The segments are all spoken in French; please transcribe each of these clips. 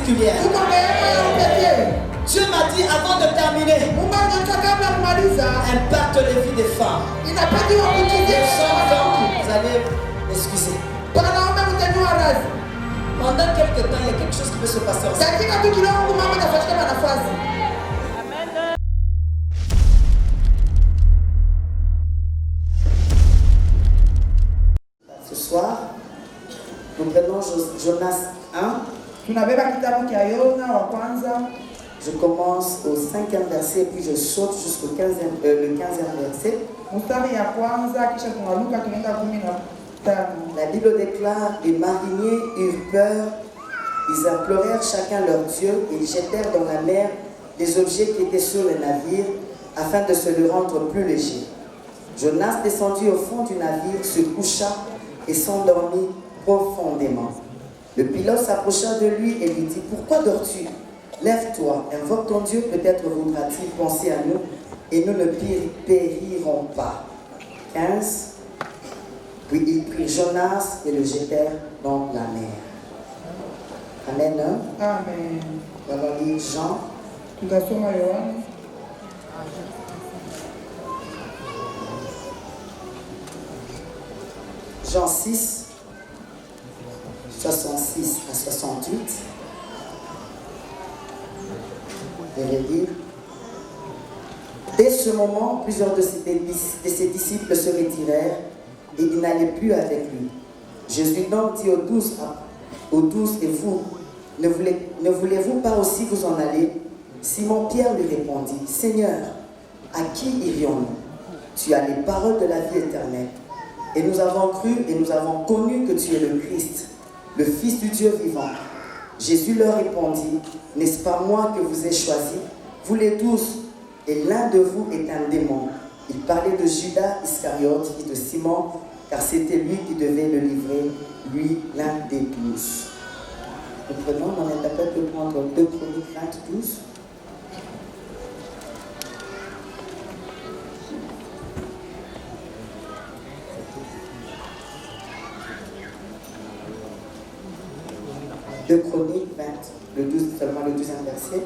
particulière. Dieu m'a dit avant de terminer, impacte les vies des femmes. Les gens, vous allez m'excuser. Pendant quelques temps, il y a quelque chose qui peut se passer ensemble. Ce soir, nous prenons Jonas 1. Je commence au 5e verset, puis je saute jusqu'au le 15e verset. La Bible déclare, les mariniers eurent peur, ils implorèrent chacun leur Dieu et ils jetèrent dans la mer les objets qui étaient sur le navire afin de se le rendre plus léger. Jonas descendit au fond du navire, se coucha et s'endormit profondément. Le pilote s'approcha de lui et lui dit, « Pourquoi dors-tu? Lève-toi, invoque ton Dieu, peut-être voudra-t-il penser à nous et nous ne périrons pas. » 15. Puis ils prirent Jonas et le jetèrent dans la mer. Amen. Amen. On va lire Jean. Jean 6, 66 à 68. Je vais lire. Dès ce moment, plusieurs de ses disciples se retirèrent et ils n'allaient plus avec lui. Jésus donc dit aux douze, et vous, ne voulez-vous pas aussi vous en aller? Simon-Pierre lui répondit, Seigneur, à qui irions-nous? Tu as les paroles de la vie éternelle. Et nous avons cru et nous avons connu que tu es le Christ, le Fils du Dieu vivant. Jésus leur répondit, n'est-ce pas moi que vous ai choisi, vous les 12, et l'un de vous est un démon. Il parlait de Judas Iscariote et de Simon, car c'était lui qui devait le livrer, lui, l'un des 12. Nous prenons, on est capable de prendre 2 Chroniques 20, 12. Deux Chroniques 20, le 12, seulement le 12e verset.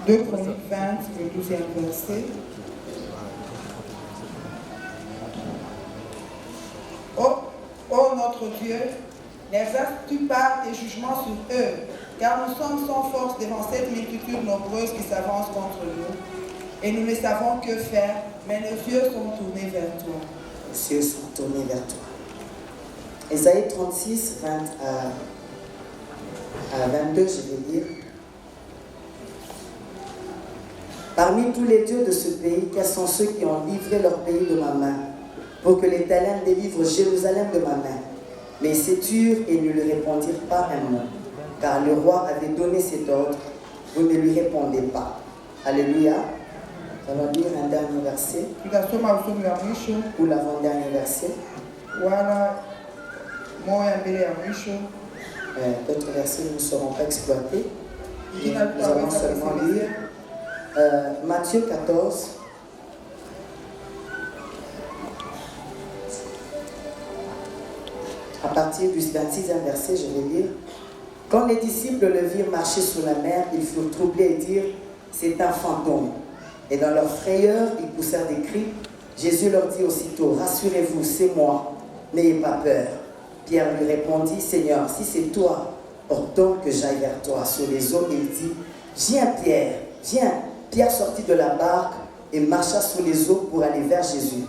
2 Chroniques 20, le 12e verset. Ô notre Dieu, n'exerces-tu pas tes jugements sur eux, car nous sommes sans force devant cette multitude nombreuse qui s'avance contre nous, et nous ne savons que faire, mais nos yeux sont tournés vers toi. Les yeux sont tournés vers toi. Ésaïe 36, 20 à 22, je vais lire. Parmi tous les dieux de ce pays, quels sont ceux qui ont livré leur pays de ma main, pour que l'Éternel délivre Jérusalem de ma main? Mais ils s'éturent et ne lui répondirent pas un mot, car le roi avait donné cet ordre, vous ne lui répondez pas. Alléluia. Nous allons lire un dernier verset, ou l'avant-dernier verset. D'autres versets ne seront pas exploités. Nous allons seulement lire Matthieu 14. À partir du 26e verset, je vais lire. Quand les disciples le virent marcher sur la mer, ils furent troublés et dirent, c'est un fantôme. Et dans leur frayeur, ils poussèrent des cris. Jésus leur dit aussitôt, rassurez-vous, c'est moi, n'ayez pas peur. Pierre lui répondit, Seigneur, si c'est toi, ordonne que j'aille vers toi sur les eaux. Il dit, viens Pierre, viens. Pierre sortit de la barque et marcha sur les eaux pour aller vers Jésus.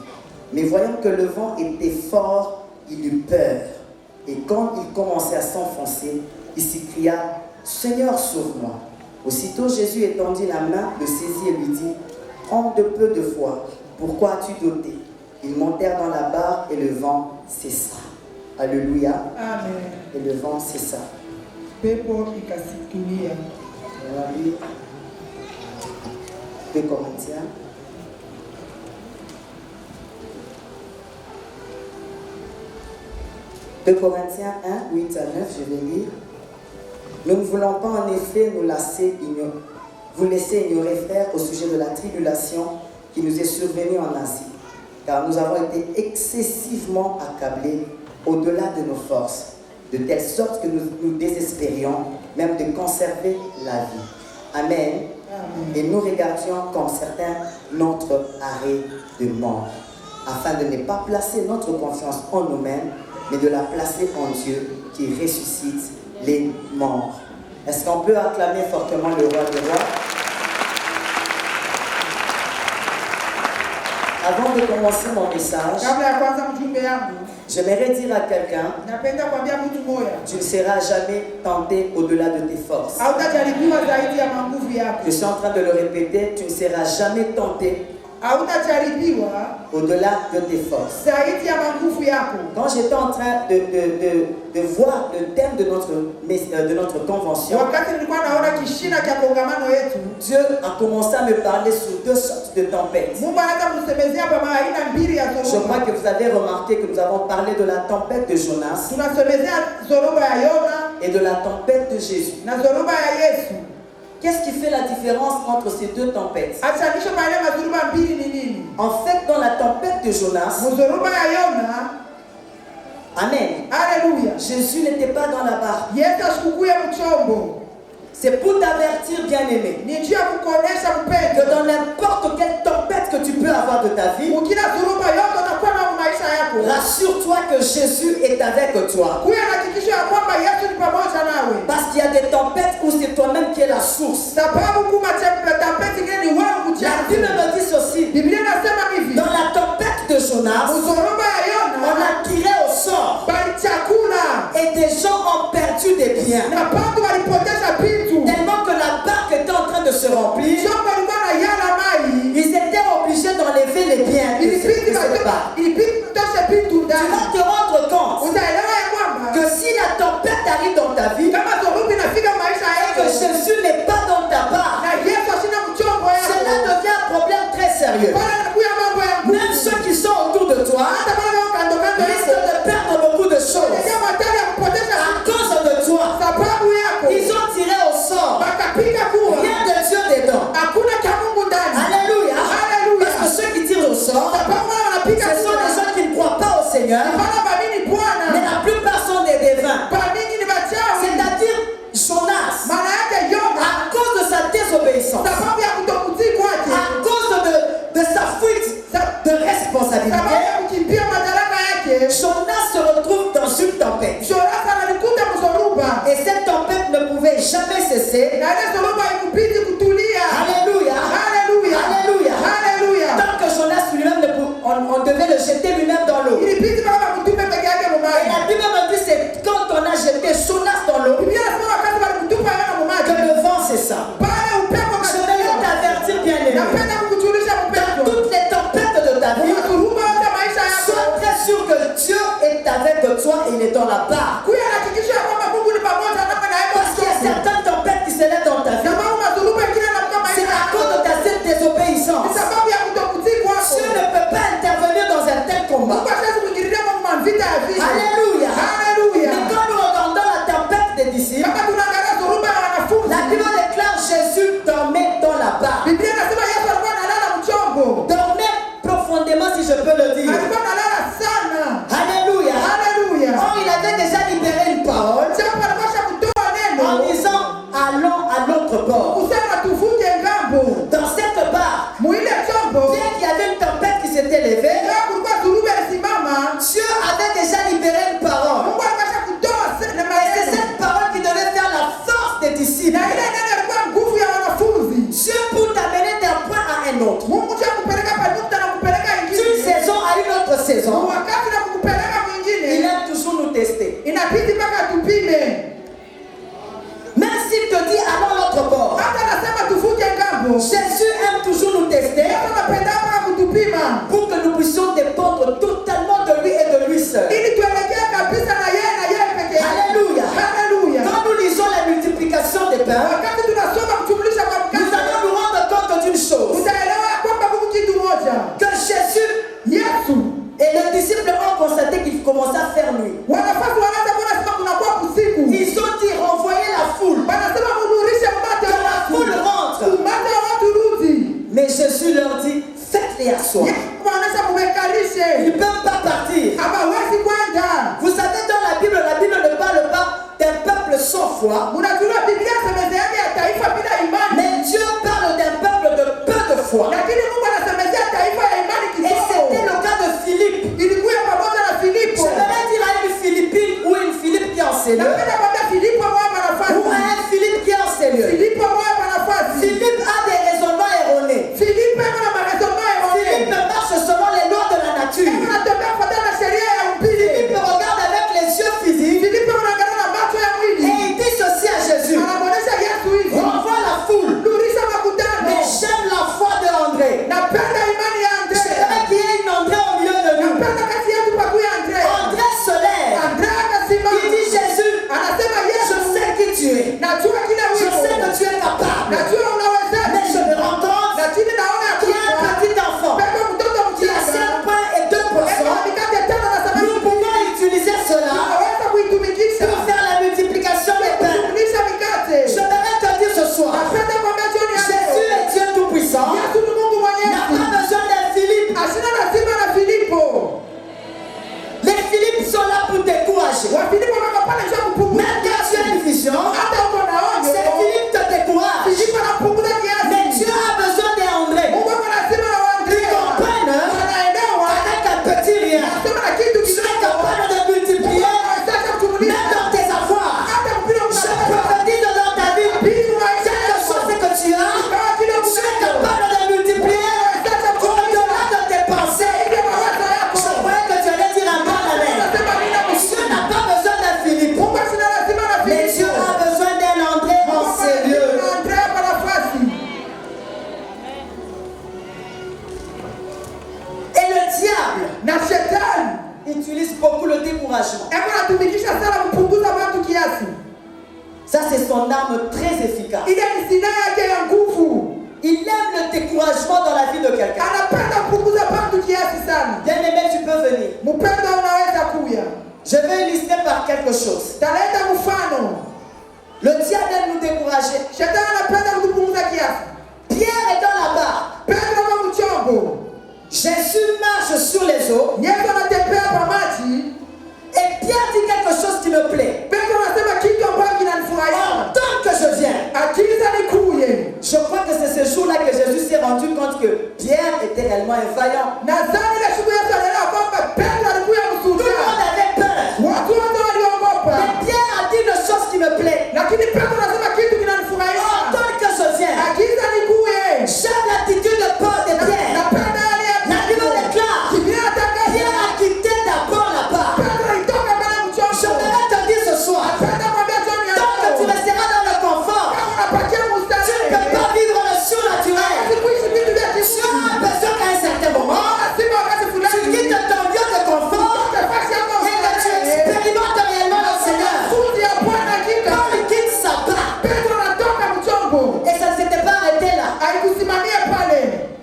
Mais voyant que le vent était fort, il eut peur. Et quand il commençait à s'enfoncer, il s'écria, Seigneur, sauve-moi. Aussitôt Jésus étendit la main, le saisit et lui dit, homme de peu de foi, pourquoi as-tu douté? Ils montèrent dans la barque et le vent cessa. Alléluia. Amen. Et le vent cessa. On va lire 2 Corinthiens. De Corinthiens 1, 8 à 9, je vais lire. Nous ne voulons pas en effet vous laisser ignorer, frères, au sujet de la tribulation qui nous est survenue en Asie, car nous avons été excessivement accablés, au-delà de nos forces, de telle sorte que nous désespérions même de conserver la vie. Amen. Et nous regardions comme certains notre arrêt de mort, afin de ne pas placer notre confiance en nous-mêmes, mais de la placer en Dieu qui ressuscite les morts. Est-ce qu'on peut acclamer fortement le roi des rois? Avant de commencer mon message, j'aimerais dire à quelqu'un, tu ne seras jamais tenté au-delà de tes forces. Je suis en train de le répéter, tu ne seras jamais tenté au-delà de tes forces. Quand j'étais en train de voir le thème de notre convention, Dieu a commencé à me parler sur deux sortes de tempêtes. Je crois que vous avez remarqué que nous avons parlé de la tempête de Jonas et de la tempête de Jésus. Qu'est-ce qui fait la différence entre ces deux tempêtes? En fait, dans la tempête de Jonas, Amen. Alléluia. Jésus n'était pas dans la barque. C'est pour t'avertir, bien-aimé, que dans n'importe quelle tempête que tu peux avoir de ta vie, rassure-toi que Jésus est avec toi. Parce qu'il y a des tempêtes où c'est toi-même qui es la source. La Bible me dit ceci. Dans la tempête de Jonas, on a tiré au sort. Et des gens ont perdu des biens. Tellement que la barque était en train de se remplir, ils étaient obligés d'enlever les biens de cette barque. Tu vas te rendre compte que si la tempête arrive dans ta vie et que Jésus n'est pas dans ta barque, cela devient un problème très sérieux. Même ceux qui sont autour de toi risquent de perdre beaucoup de choses à cause de toi. Ils ont tiré au sort. Rien de Dieu dedans. Alléluia. Parce que ceux qui tirent au sort, ce sont des gens qui ne croient pas au Seigneur, mais la plupart sont des devins. C'est-à-dire Jonas, à cause de sa désobéissance, à cause de sa fuite de responsabilité, Jonas se retrouve dans une tempête. Et cette tempête ne pouvait jamais cesser. Alléluia. Alléluia. Tant que Jonas lui-même, on devait le jeter lui-même dans l'eau. Et la Bible me dit c'est quand on a jeté Jonas dans l'eau que le vent cessa. Je vais t'avertir, bien-aimé. Dans toutes les tempêtes de ta vie, sois très sûr que Dieu est avec toi et il est dans la barque. Parce qu'il y a certaines tempêtes qui se lèvent dans ta vie. C'est à cause de ta désobéissance. Dieu ne peut pas intervenir dans un tel combat. Alléluia. Mais quand nous regardons la tempête des disciples, la Bible déclare Jésus dormait dans la barque. Dormait profondément, si je peux le dire. Alléluia. Or, il avait déjà libéré une parole en disant allons à l'autre bord. Dans cette barque, bien qu'il y avait une tempête qui s'était levée, Dieu avait déjà libéré une parole. Et c'est cette parole qui devait faire la force des disciples. Dieu pour t'amener d'un point à un autre, d'une saison à une autre saison, il aime toujours nous tester. Même s'il te dit allons à l'autre bord, Jésus aime toujours nous tester pour que nous puissions dépendre totalement de lui et de lui seul. Alléluia. Quand nous lisons la multiplication des pains, nous allons nous rendre compte d'une chose, que Jésus et les disciples ont constaté qu'il commençait à faire nuit. Ils ont dit renvoyer la foule. Que la foule rentre. Mais Jésus leur dit faites-les asseoir. Ils ne peuvent pas partir. Vous savez efficace. ile ni silaha yake ya nguvu. Il aime le découragement dans la vie de quelqu'un. Anapenda kupunguza patu kiasi sana. Bien-aimé, tu peux venir. Mpendo unaweza kuya. Je vais illustrer par quelque chose. Taleta mfano. Le diable aime nous décourager. Shetani anapenda kutupunguza kiasi. Pierre est dans la barre. Petro kama mchombo. Jésus marche sur les eaux. Yesu anatembea kwa maji. Et Pierre dit quelque chose qui me plaît. Petro anasema kitu ambacho kinanifurahisha. Tant que je viens. Akiza nikuye. Je crois que c'est ce jour-là que Jésus s'est rendu compte que Pierre était réellement un vaillant. Nadhani ile siku Yesu alielewa kwamba Petro alikuwa Tout le msuja. monde avait peur. Watu wote waliogopa. Mais Pierre a dit une chose qui me plaît. Lakini Petro anasema kitu kinanifurahisha. Tant que je viens. Akiza nikuye. J'aime l'attitude de Paul de Pierre. Napenda yale ya La Bible déclare. Biblia inatangaza. Pierre a quitté d'abord la barre. Petro alitoka mbele ya Je mchombo. voudrais te dire ce soir. Napenda mwambia John ya Tant que tu resteras dans le confort, kama unapatia tu ne mstari. peux pas vivre le surnaturel. Kuishi vitu vya Tu kimungu. as besoin qu'à un certain moment, Lazima wakati tu fulani quittes ton lieu de confort nafasi yako et que tu expérimentes réellement le Seigneur. Fundi ya Bwana hakika. Paul quitte sa barre. Petro anatoka mchombo. Et ça ne s'était pas arrêté là. Haikusimamia pale.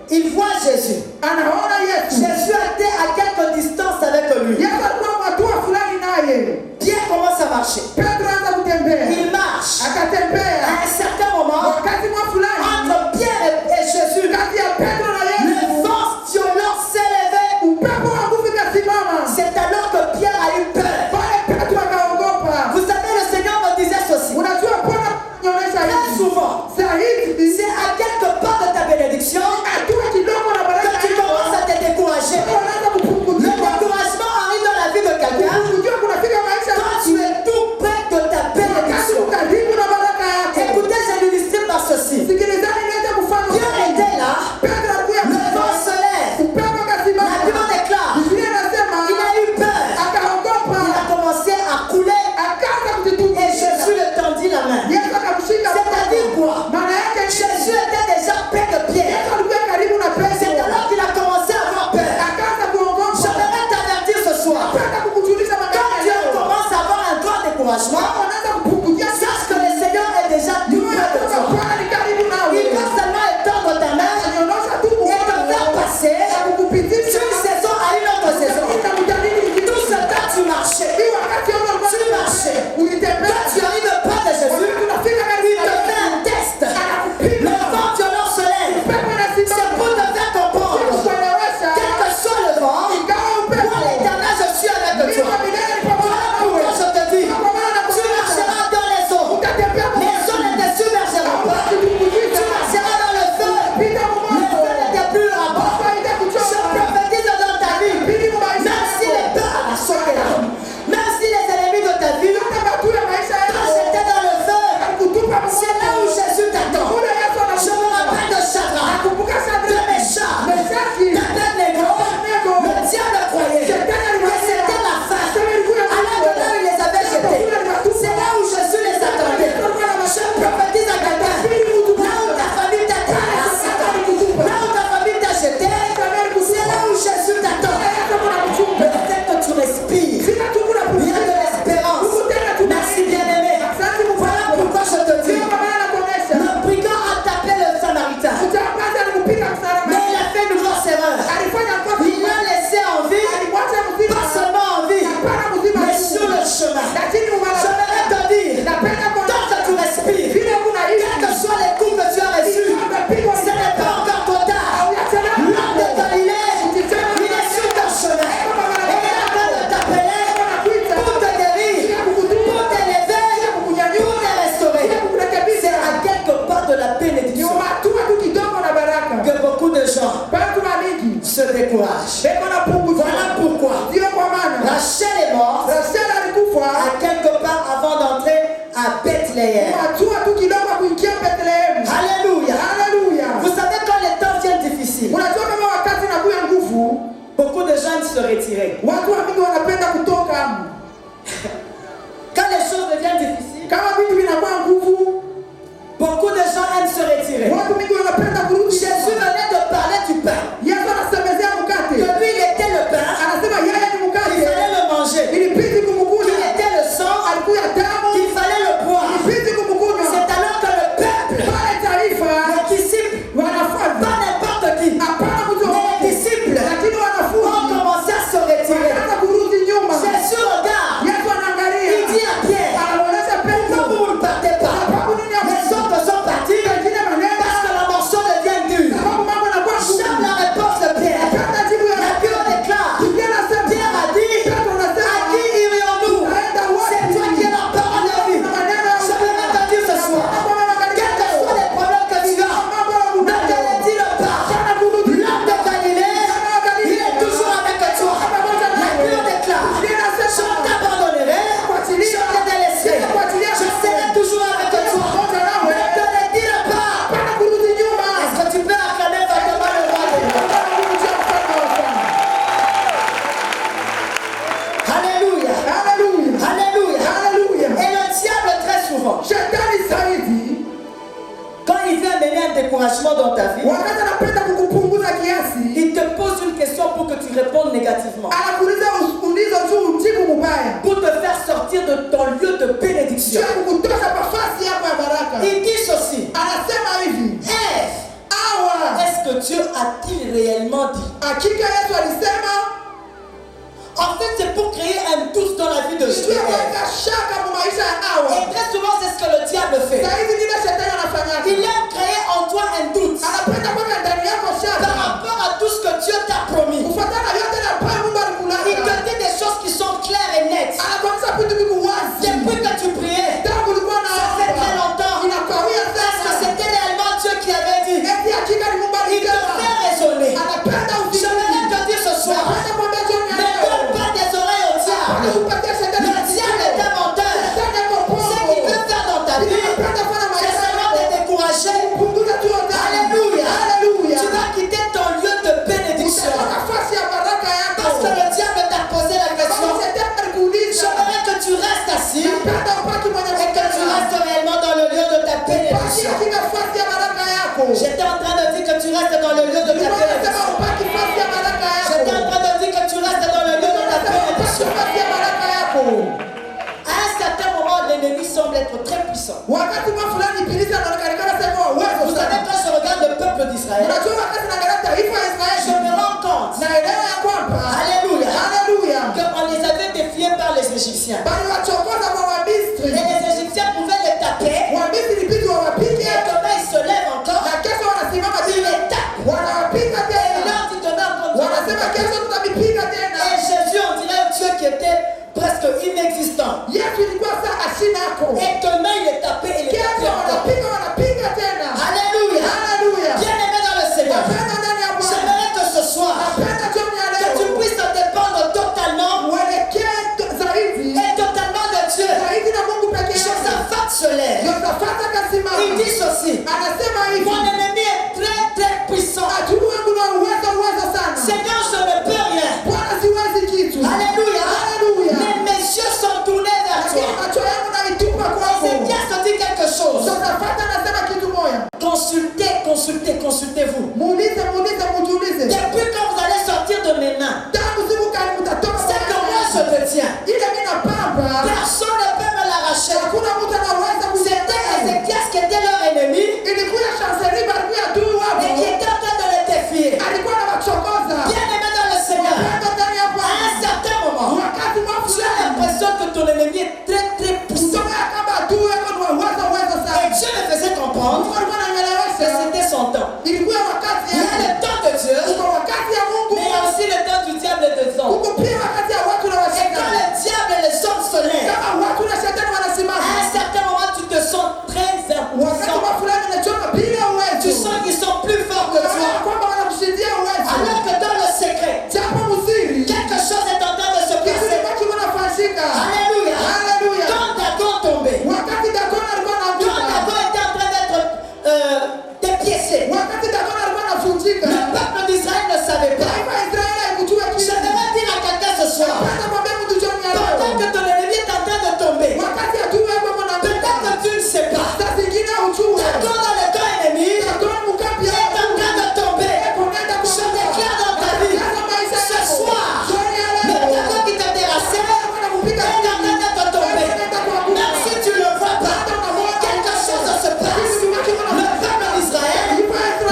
Il voit Jésus. Anaona Yesu. Jésus était à quelque distance avec lui. Yesu alikuwa hatua fulani naye. Pierre commence à marcher. Petro anaanza kutembea. Il marche. Akatembea. À un certain moment, Wakati mwa fulani entre Pierre et Jésus, kati ya Petro na Yesu. le vent violent s'est levé. Upepo wa nguvu ikasimama. C'est alors que Pierre a eu peur. Pale Petro akaogopa. Vous savez, le Seigneur me disait ceci. Unajua Bwana anaonyesha Très hivi. souvent, Sahihi c'est à quelque part de ta bénédiction hatua kidogo na baraka que tu commences à te décourager. unaanza Le kupunguziwa. découragement arrive dans la vie de quelqu'un Unajua kunafika maisha quand tu es tout près de ta bénédiction. karibu na baraka yako. Écoutez, je l'illustre par ceci. Sikilizani niweze mfano. Pierre était là, Petro alikuwa le vent se lève. upepo La akasimama. Bible déclare, Biblia inasema il a eu peur. akaogopa. Il a commencé à couler Akaanza et kujitupa. Jésus le tendit la main. Yesu akamshika C'est-à-dire quoi? maana yake Jésus était déjà près de Pierre. Yesu alikuwa karibu na C'est Petro. alors qu'il a commencé à avoir peur. Akaanza kuogopa. J'aimerais t'avertir ce soir. Nataka kukujulisha Quand magari Dieu leo. commence à avoir un grand découragement, Unaanza kupunguzia sache que le Seigneur est déjà tout près de toi. Bwana ni karibu nawe. Il va seulement étendre ta main Anaonyesha tu et te faire passer kukupitisha d'une saison à une autre saison. kutamjadili Tout ce temps tu marchais. hii wakati Tu marchais. ulitembea Quand tu arrives près de Jésus, tunafika il te fait un test. Le vent violent se lève. C'est pour te faire comprendre. Quel que soit le vent, moi l'Éternel, je suis avec toi. Voilà pourquoi je te dis, tu marcheras dans les eaux. Les eaux ne te submergeront pas. Tu marcheras dans le feu. Le feu ne te brûlera pas. Je prophétise dans ta vie. Même si les peurs sont là, même si les ennemis de ta vie, quand j'étais dans le feu, c'est là où Jésus t'attend. Je me rappelle de Shadrach, de Meshach, d'Abednego. Le diable croyait que c'était la fin. Alors que là, il les avait jetés. C'est là où Jésus les attendait. Je prophétise à quelqu'un. Là où ta famille t'a traversé, là où ta famille t'a jeté, c'est là où Jésus t'attend. Peut-être que tu respires. Il y a de l'espérance. Merci bien-aimé. Voilà pourquoi je te dis. Le brigand a tapé le Samaritain. Mais il a fait une grosse erreur. Il l'a laissé en vie, pas seulement en vie, mais sur le chemin. J'aimerais te dire, tant que tu respires, quels que soient les coups que tu as reçus, ce n'est pas encore trop tard. L'homme de Galilée, il est sur ton chemin. Et il est en train de t'appeler pour te guérir, pour t'élever, pour te restaurer. C'est à quelque part de la bénédiction que beaucoup de gens se découragent. Voilà pourquoi Rachel est morte à quelque part avant d'entrer à Bethléem. Alléluia. Vous savez, quand les temps viennent difficiles, beaucoup de gens aiment se retirer. Quand les choses deviennent difficiles, beaucoup de gens aiment se retirer. Jésus venait de parler du pain. Que lui, il était le pain. Il fallait le manger. Il était le sang. Il fallait le boire. C'est alors que le découragement dans ta vie, wakati anapenda kukupunguza kiasi, il te pose une question pour que tu répondes négativement. anakuuliza ulizo tu ujibu mubaya. Pour te faire sortir de ton lieu de bénédiction. Sio kukutosha nafasi yako ya baraka. Il dit ceci. Anasema hivi. Est-ce que Dieu a-t-il réellement dit? Hakika Yesu alisema. En fait, c'est pour créer un doute dans la vie de Jésus. Et très souvent, c'est ce que le diable fait. Il aime créer en toi un doute par rapport à tout ce que Dieu t'a promis. Il te dit des choses qui sont claires et nettes. Depuis que tu priais, ça fait très longtemps. Est-ce que c'était réellement Dieu qui avait dit? Il te fait raisonner. Je vais te dire ce soir. Le diable est un menteur. Ce qu'il veut faire dans ta vie, c'est seulement de décourager. Alléluia. Tu vas quitter ton lieu de bénédiction. Parce que le diable t'a posé la question. J'aimerais que tu restes assis et que tu restes réellement dans le lieu de ta bénédiction. J'étais en train de dire que tu restes dans le lieu de ta bénédiction. J'étais en train de dire que tu restes dans le lieu de ta bénédiction. À un certain moment, l'ennemi semble être très puissant. Vous savez, quand je regarde le peuple d'Israël, je me rends compte, alléluia, qu'on les avait défiés par les Égyptiens. Et les Égyptiens pouvaient les taper. Et comment ils se lèvent encore, ils les tapent. Et là, tu te mets en compte. Et Jésus, on dirait un Dieu qui était presque inexistant. Et demain il est tapé et il est tapé encore. Alléluia. Bien-aimé dans le Seigneur, j'aimerais que ce soir, que tu puisses te dépendre totalement et totalement de Dieu. Josaphat se lève. Il dit ceci. Mon ennemi est très très puissant. Seigneur, je ne peux rien. Alléluia. Mais mes yeux sont tournés vers toi. Ézéchias se dit quelque chose. Consultez-vous. Depuis quand vous allez sortir de mes mains, c'est que moi je te tiens. Personne ne peut me l'arracher. C'était Ézéchias qui était leur ennemi et qui était en train de les défier. Bien-aimé dans le Seigneur, à un certain moment, tu as l'impression que ton ennemi est très très puissant. Et Dieu me faisait comprendre que c'était son temps. Il y a le temps de Dieu, mais il y a aussi le temps du diable et des hommes. Et quand le diable et les hommes se lèvent, à un certain moment tu te sens très impuissant. Tu sens qu'ils sont plus forts que toi. Alors que dans le secret, quelque chose est en train de se passer. Alléluia. Quand Dagon tombait, quand Dagon était en train d'être dépiécé, le peuple d'Israël ne savait pas. Je devrais dire à quelqu'un ce soir, pendant que ton ennemi est en train de tomber, peut-être que tu ne sais pas. Dagon dans le camp ennemi est en train de tomber. Je déclare dans ta vie, ce soir, le Dagon qui t'a terrassé est en train de tomber. Même si tu ne le vois pas, quelque chose se passe. Le peuple d'Israël est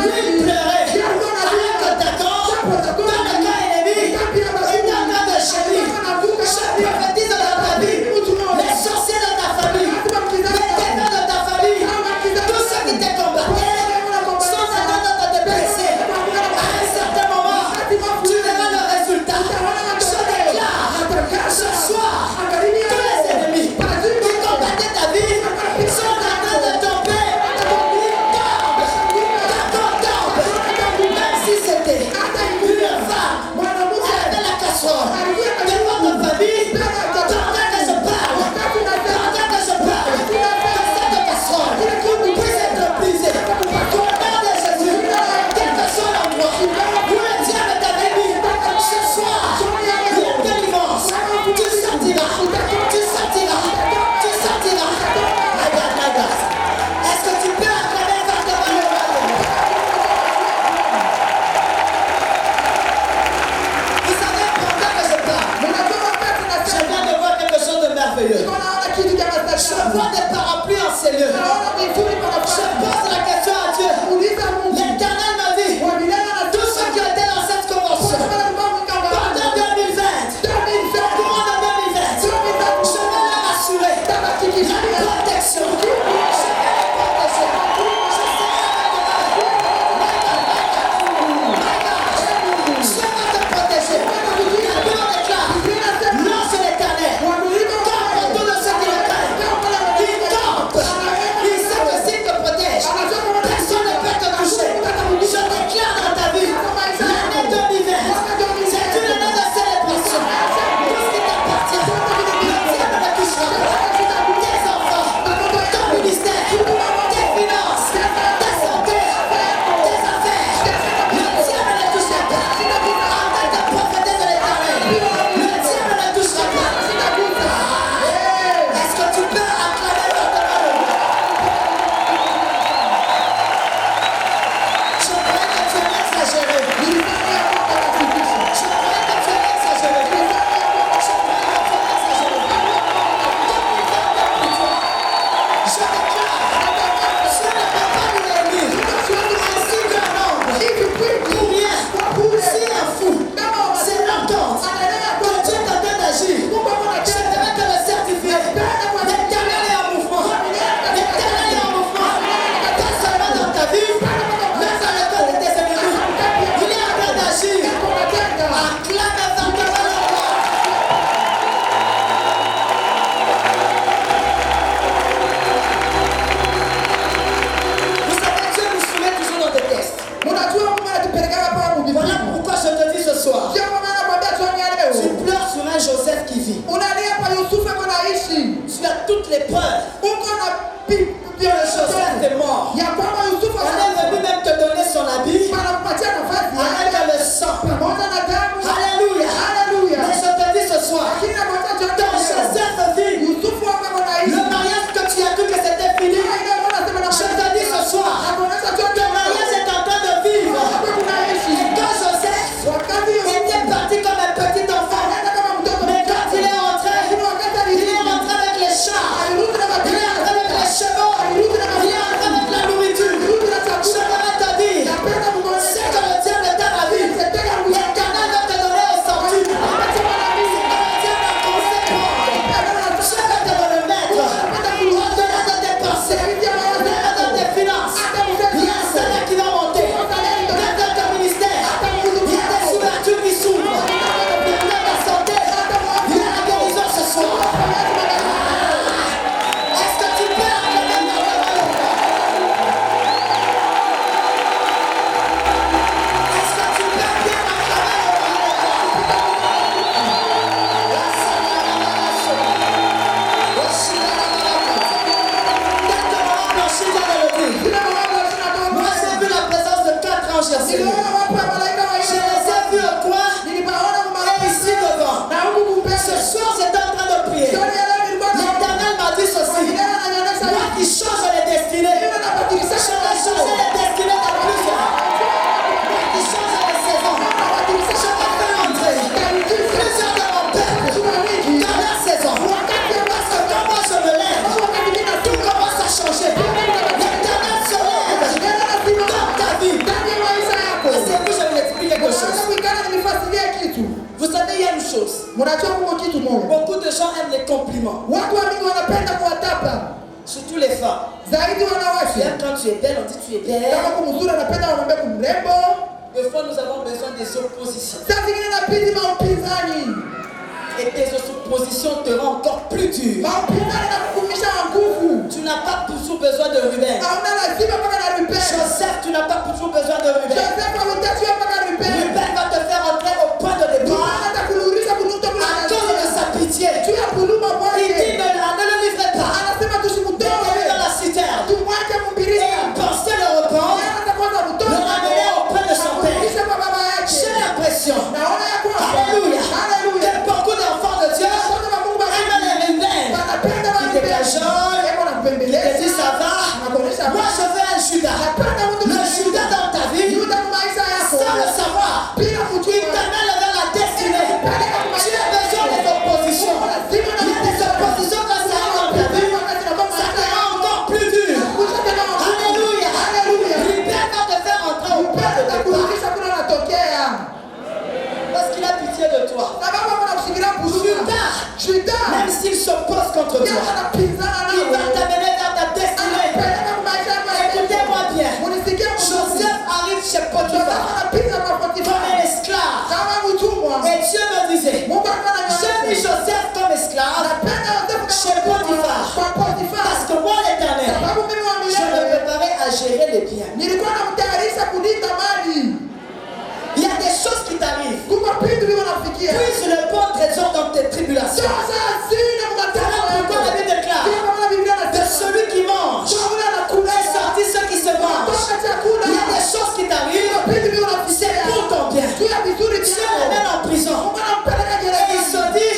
Mnajua kuko kitu moja. Beaucoup de gens aiment les compliments. Watu wengi wanapenda kuwatapa. Surtout les femmes. Zaidi wanawake. Quand tu es belle, on dit tu es belle. Kama kumzuri anapenda wanaambia kumrembo. Des fois, nous avons besoin des oppositions. Sasa zingine inabidi maupinzani. Et tes oppositions te rendent encore plus dur. Maupinzani yanakukumisha nguvu. Tu n'as pas toujours besoin de Ruben. Hauna lazima mpaka na Ruben. Joseph, tu n'as pas toujours besoin de Ruben. Joseph hahitaji mpaka Ruben. Ruben va te faire entrer au point de départ. Atakuruhurisha kunuta à cause de sa pitié. Tu as kuluma Il mwake. dit ne le livrez pas. Anasema tusimutoe. Mettez-le dans la citerne. Tumwache mbirika. Et il pensait le reprendre. Le ramener auprès de son père. J'ai l'impression. Alléluia. Que beaucoup d'enfants de Dieu aiment les Ruben. Qui te cajolent. Qui te disent ça va. Moi je veux un Judas. Le Judas dans ta vie. Sans le savoir. Il t'amène vers la destinée. Tu as besoin des oppositions. Il y a des oppositions quand ça arrive dans ta vie. Ça te rend encore plus dur. Alléluia. Ruben va te faire entrer au point de départ. Parce qu'il a pitié de toi. Judas, même s'il s'oppose contre toi, il va t'amener vers ta destinée. Écoutez-moi bien. Joseph arrive chez Potiphar comme un esclave. Et Dieu me disait, j'ai mis Joseph comme esclave chez Potiphar. Parce que moi, l'Éternel, je me préparais à gérer les biens. Il y a des choses qui t'arrivent. Puise le bon trésor dans tes tribulations. Voilà pourquoi la Bible déclare de celui qui mange est sorti ceux qui se mangent. Il y a des choses qui t'arrivent. C'est pour ton bien. Dieu l'amène en prison. Et il se dit,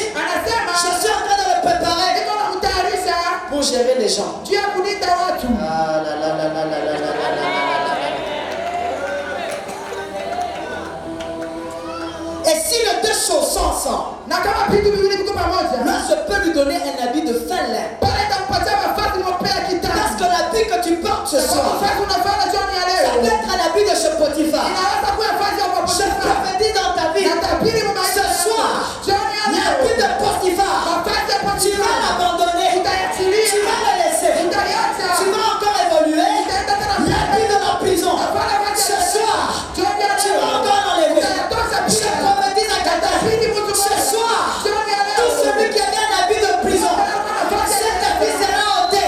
je suis en train de le préparer pour gérer les gens. Ah là là là là là là là là. Et si les deux choses sont ensemble, là je peux lui donner un habit de fin lin. Parce que l'habit que tu portes ce soir, ça peut être un habit de chez Potiphar. Je prophétise dans ta vie. Ce soir, l'habit de Potiphar, tu vas l'abandonner. Tu vas le laisser. Tu vas encore évoluer. L'habit de la prison. Ce soir, tu vas encore enlever. Je prophétise à quelqu'un. Ce soir, tout celui qui avait un habit de prison, cet habit sera ôté.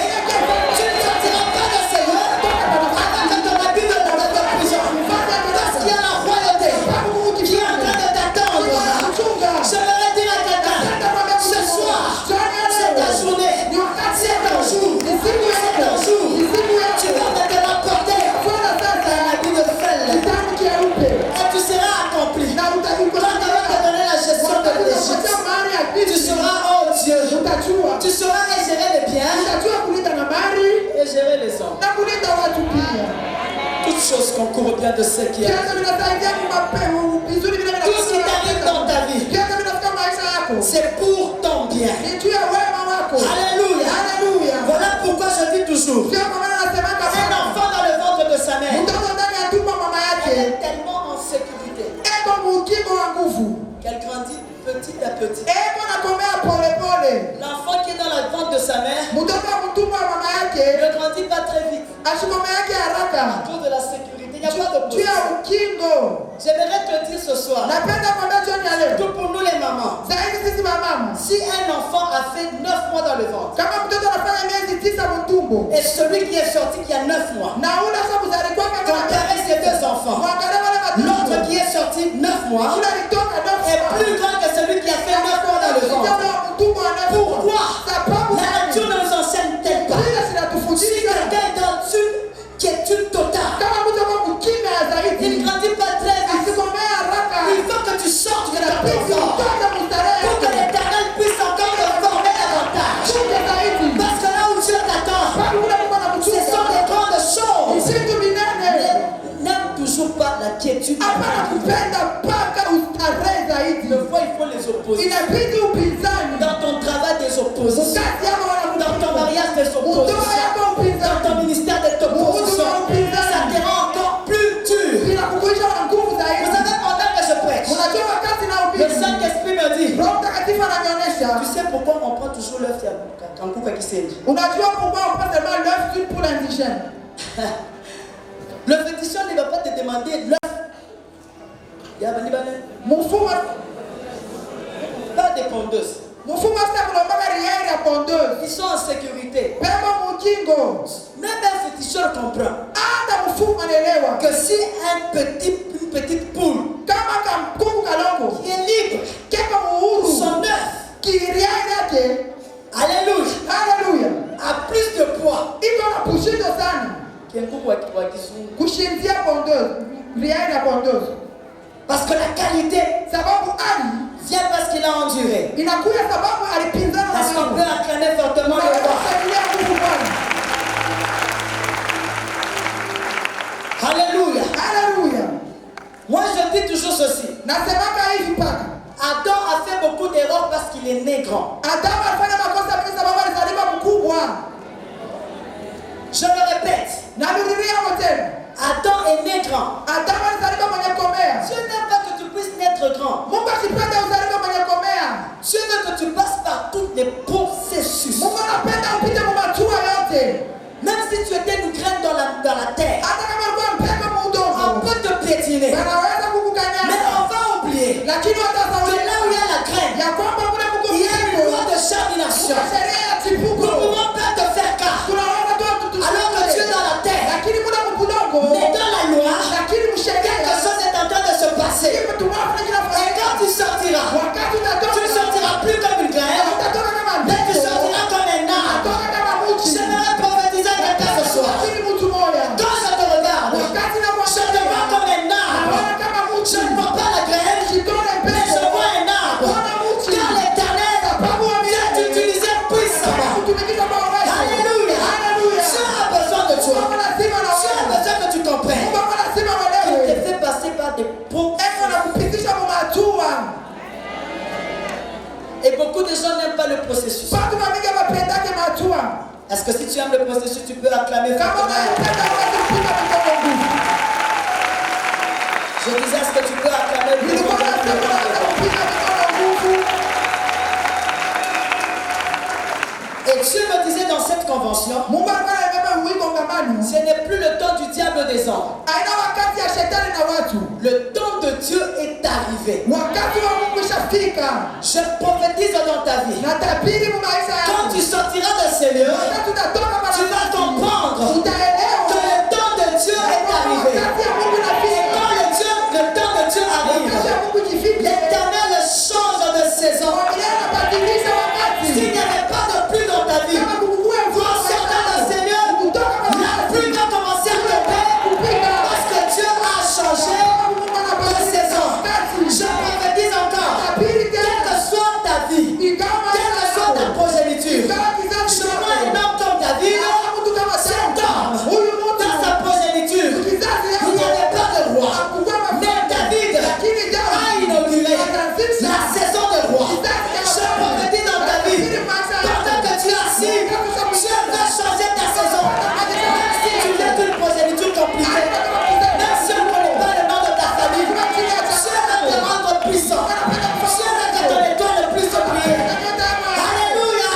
Tu ne sortiras pas de Seigneur avec ton habit de prison. Parce qu'il y a la royauté qui est en train de t'attendre. Je voudrais dire à quelqu'un, ce soir, c'est ta journée, c'est ton jour, c'est ton jour. Tu vas te rapporter un habit de fel. Et tu seras accompli. Quand tu vas te donner la gestion de l'Égypte, tu seras, oh Dieu, tu sauras et gérer les biens et gérer les hommes. Toutes choses concourent bien de ce qui arrive. Tout ce qui t'arrive dans ta vie, c'est pour ton bien. Alléluia. Voilà pourquoi je dis toujours, un enfant dans le ventre de sa mère, elle est tellement en sécurité qu'elle grandit petit à petit. L'enfant qui est dans le ventre de sa mère ne grandit pas très vite à cause de la sécurité. Il n'y a pas de possibilité. J'aimerais te dire ce soir, surtout pour nous les mamans, si un enfant a fait 9 mois dans le ventre et celui qui est sorti qui a 9 mois, comparez ces deux enfants, l'autre qui est sorti 9 mois est plus grand que celui qui a fait 9 mois dans le ventre. Pourquoi la nature ne nous enseigne-t-elle pas? Si quelqu'un est dans qui est une totale, il ne grandit pas très vite. Il faut que tu sortes de la confort pour que l'Éternel puisse encore te former davantage. Parce que là où Dieu t'attend, ce sont des grandes choses. N'aime toujours pas la quiétude. Des fois, il faut les opposer. Dans ton travail, des oppositions. Dans ton mariage, des oppositions. Dans ton ministère, des oppositions. Ça te rend encore plus dur. Vous savez, pendant que je prêche, le Saint-Esprit me dit, Unajua pourquoi on prend seulement l'œuf d'une poule indigène? Le féticheur ne va pas te demander l'œuf. Pas des pondeuses. Ils sont en sécurité. Même un féticheur comprend que si une petite poule qui est libre, son œuf, alléluia, a plus de poids qu'un coucou à Kizungu. Parce que la qualité vient parce qu'il a enduré. Est-ce qu'on peut acclamer fortement le roi? Alléluia. Moi je dis toujours ceci. Adam a fait beaucoup d'erreurs parce qu'il est né grand. Je le répète. Adam est né grand. Dieu n'aime pas que tu puisses naître grand. Dieu veut que tu passes par tous les processus. Même si tu étais une graine dans la terre, on peut te piétiner. Mais on va oublier que là où il y a la graine, il y a une loi de germination. Nous ne pouvons pas te faire cas. Alors que tu es dans la terre, mais dans la loi, quelque chose est en train de se passer. Et quand tu sortiras, tu ne sortiras plus comme une graine, mais tu sortiras comme un arbre. J'aimerais prophétiser à quelqu'un ce soir. Quand je te regarde, je te vois comme un arbre. Je ne vois pas la graine, mais je vois un arbre. Car l'Éternel vient t'utiliser puissamment. Alléluia. Dieu a besoin de toi. Dieu a besoin que tu comprennes. Il te fait passer par des processus. Et beaucoup de gens n'aiment pas le processus. Est-ce que si tu aimes le processus, tu peux acclamer fortement? Je disais, est-ce que tu peux acclamer Et Dieu me disait dans cette convention, ce n'est plus le temps du diable des hommes. Le temps de Dieu est arrivé. Je prophétise dans ta vie. Quand tu sortiras de ces lieux, tu vas comprendre que le temps de Dieu est arrivé. Et quand le temps de Dieu arrive, l'Éternel change de saison. S'il n'y avait pas de pluie dans ta vie, en sortant de ces lieux, la pluie va commencer à tomber parce que Dieu a changé de saison. Je prophétise encore, quelle que soit ta vie, quelle que soit ta progéniture, je vois un homme comme David, cet homme, dans sa progéniture, il n'y avait pas de roi. Mais David a inauguré la saison de roi. Je prophétise dans ta vie, pendant que tu es assis, Dieu va changer ta saison. Même si tu viens d'une progéniture compliquée, même si on ne connaît pas le nom de ta famille, Dieu va te rendre puissant. Dieu va que ton étoile ne plus se briller. Alléluia.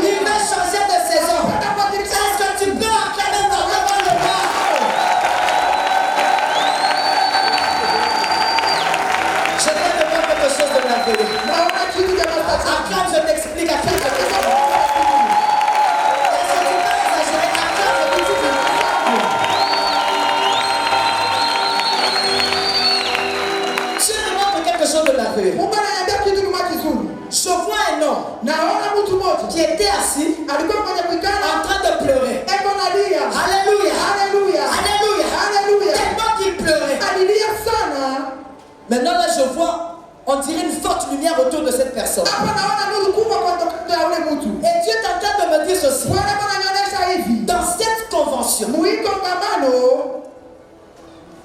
Il va changer de saison. Est-ce que tu peux acclamer vraiment le roi? Je viens de voir quelque chose de merveilleux. Acclame, je t'explique, acclame, je t'explique. Est-ce que tu peux exagérer? Acclame, je t'explique. Dieu me montre quelque chose de merveilleux. Je vois un homme qui était assis en train de pleurer. Alléluia. Alléluia. Tellement qu'il pleurait. Maintenant là je vois, on dirait une forte lumière autour de cette personne. Et Dieu est en train de me dire ceci. Dans cette convention,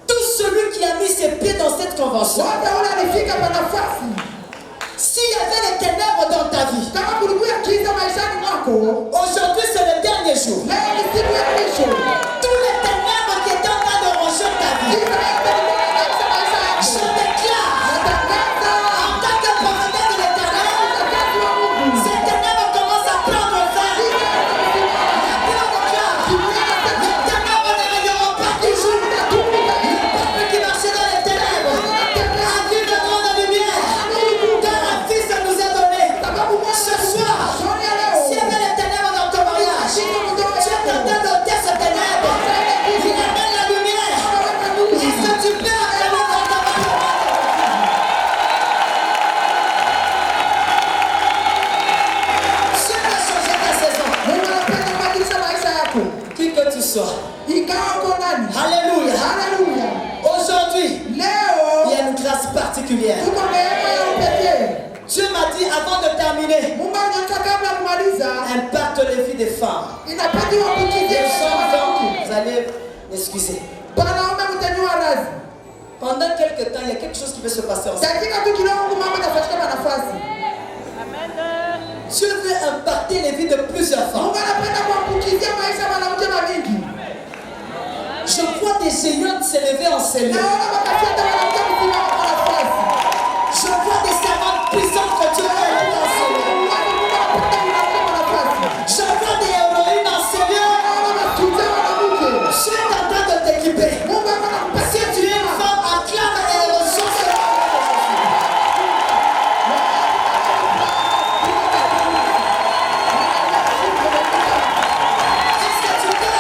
tout celui qui a mis ses pieds dans cette convention, s'il y avait les ténèbres dans ta vie, aujourd'hui c'est le dernier jour. Tous les ténèbres qui étaient en train de ronger ta vie, je déclare en tant que prophète de l'Éternel, ces ténèbres commencent à particulière. Dieu m'a dit avant de terminer, impacte les vies des femmes. Les hommes, vous allez m'excuser. Pendant quelques temps, il y a quelque chose qui veut se passer ensemble. Dieu veut impacter les vies de plusieurs femmes. Je vois des géantes s'élever en cellule. Je vois des servantes puissantes que Dieu a élevé en cellule. Je vois des héroïnes en cellule. Je suis en train de t'équiper. Si tu es une femme, acclame les ressources. Est-ce que tu peux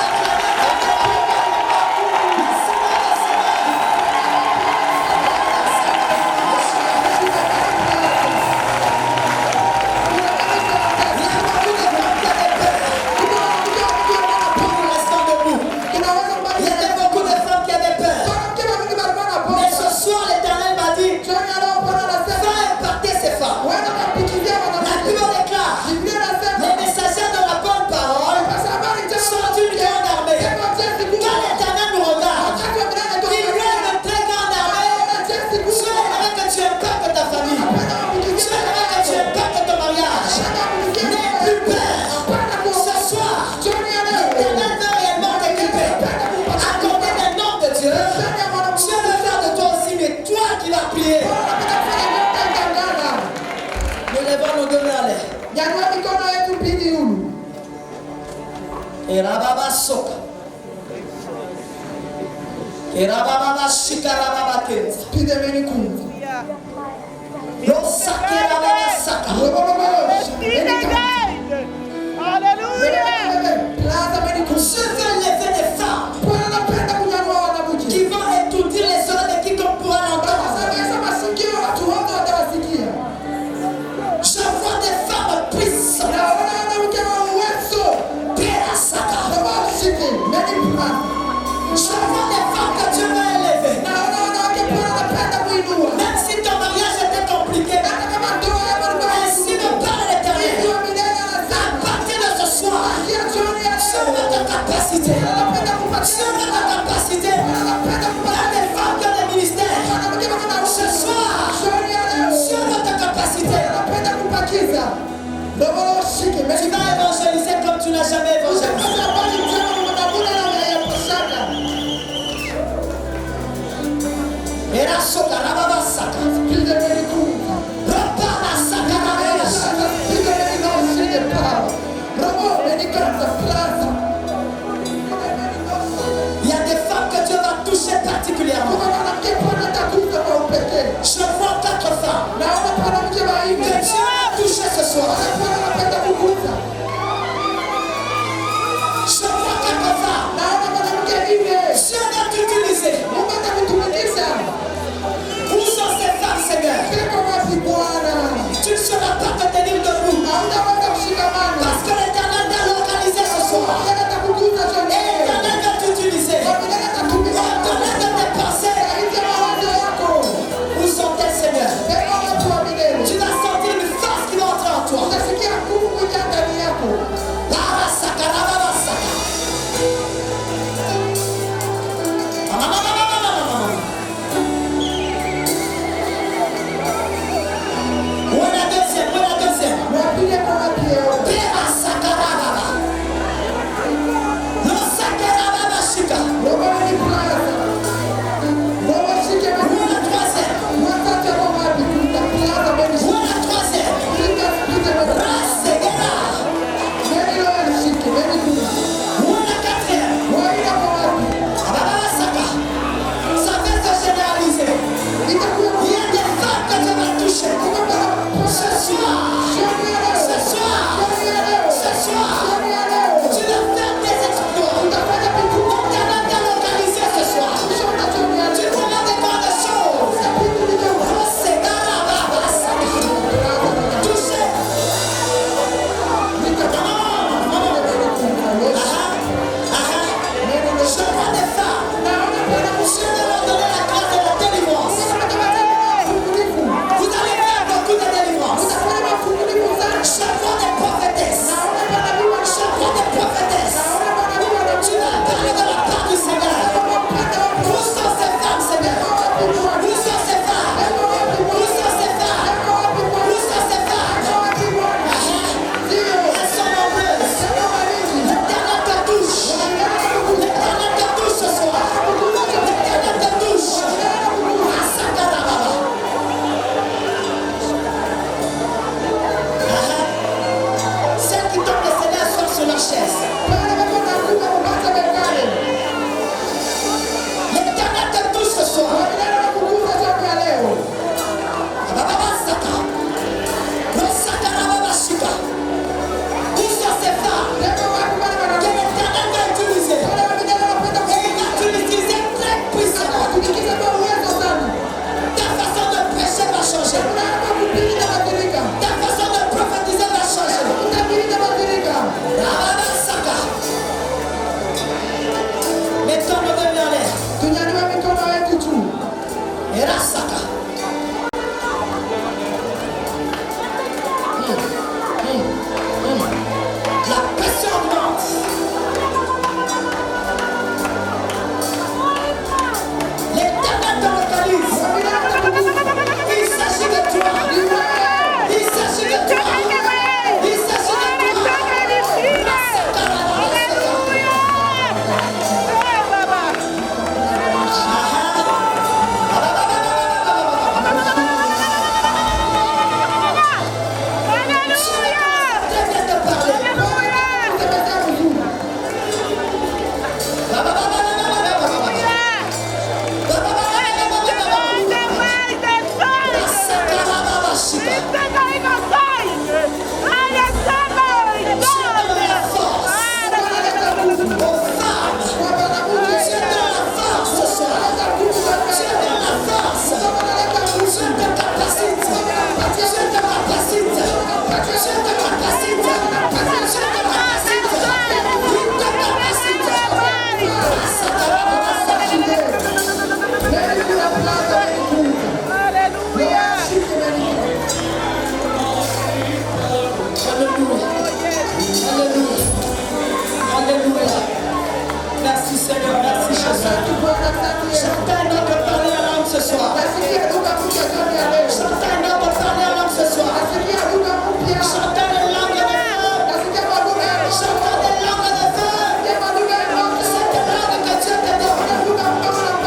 Erababa soka. Erababa shikarababa kenza. Rosakerababa saka. Je veux lever des femmes qui vont étourdir les oreilles de quiconque pourra l'entendre. Je vois des femmes puissantes. Je vois des femmes que Dieu va élever. Même si ton mariage était compliqué, ainsi me parle l'Éternel. À partir de ce soir, sur notre capacité, sur notre capacité, il y a des femmes qui ont des ministères. Ce soir, sur notre capacité, tu vas évangéliser comme tu n'as jamais évangélisé. Era soka rababa saka. Rababa saka rababa saka. Il y a des femmes que Dieu va toucher particulièrement. Je vois 4 femmes que Dieu va toucher ce soir.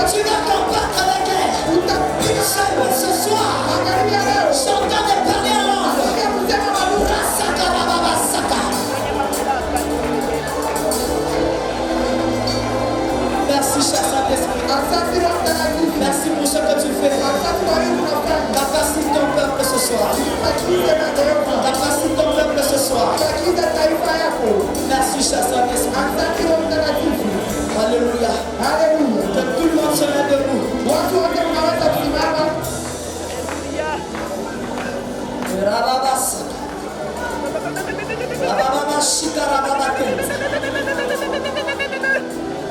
Tu vas combattre avec elle. Seul ce soir. J'entends des parler en langue. Rasaka Baba Saka. Merci, cher Saint-Esprit. Merci pour ce que tu fais. Capacite ton peuple ce soir. Capacite ton peuple ce soir. Merci, cher Saint-Esprit. Alléluia. Que tout le monde se mette debout. Rababas. Rabababa Shika Rababaken.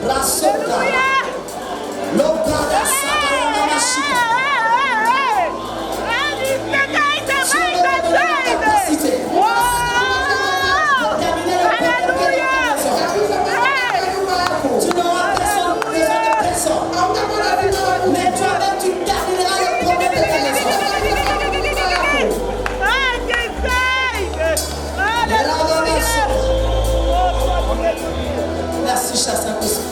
Rasoka. Lopada Sakarababa Shika. Tu me donnes la capacité. Terminer le peuple qui est dans ta maison. Tu n'auras besoin de personne. Mais toi-même, tu termineras le problème de ta maison. Merci, cher Saint-Esprit.